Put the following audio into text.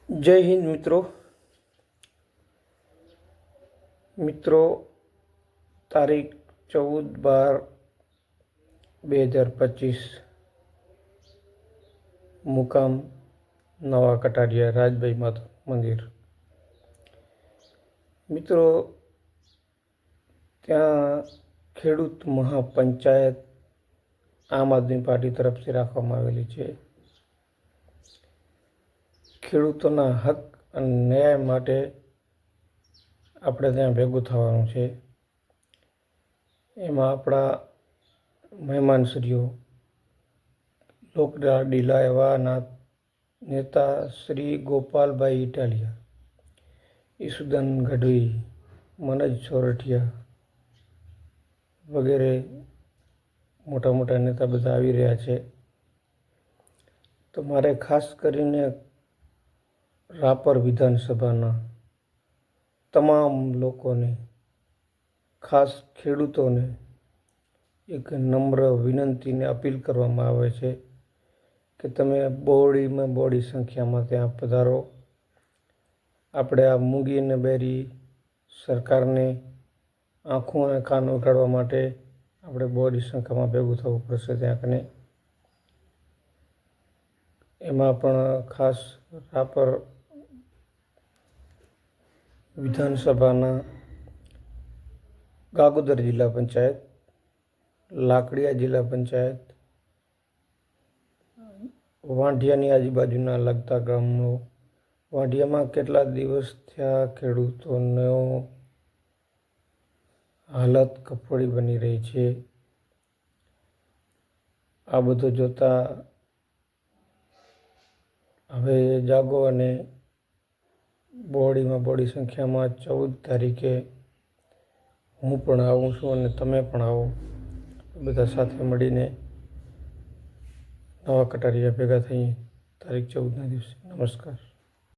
જય હિન્દ મિત્રો તારીખ 14/12/2025 મુકામ નવા કટારિયા રાજભાઈ માતા મંદિર। મિત્રો, ત્યાં ખેડૂત મહાપંચાયત આમ આદમી પાર્ટી તરફથી રાખવામાં આવેલી છે। ખેડૂતોના હક અને ન્યાય માટે આપણે ત્યાં ભેગું થવાનું છે। એમાં આપણા મહેમાનશ્રીઓ લોકલાડીલા એવા નેતા શ્રી ગોપાલભાઈ ઇટાલિયા, ઈસુદાન ગઢવી, મનોજ સોરઠિયા વગેરે મોટા મોટા નેતા બધા આવી રહ્યા છે। તો મારે ખાસ કરીને રાપર વિધાનસભાના તમામ લોકોને, ખાસ ખેડૂતોને એક નમ્ર વિનંતીને અપીલ કરવામાં આવે છે કે તમે બહોળી સંખ્યામાં ત્યાં પધારો। આપણે આ મૂંગી અને બેરી સરકારને આંખો અને કાન ઉગાડવા માટે આપણે બહોળી સંખ્યામાં ભેગું થવું પડશે ત્યાં કને। એમાં પણ ખાસ રાપર વિધાનસભાના ગાગોદર જિલ્લા પંચાયત, લાકડીયા જિલ્લા પંચાયત, વાંઢિયાની આજુબાજુના લગતા ગામો, વાંઢિયામાં કેટલા દિવસ થયા ખેડૂતોનો હાલત કફોડી બની રહી છે। આ બધું જોતા હવે જાગો અને બહોળી સંખ્યામાં 14 તારીખે હું પણ આવું છું અને તમે પણ આવો। બધા સાથે મળીને નવા કટારિયા ભેગા થઈએ તારીખ 14ના દિવસે। નમસ્કાર।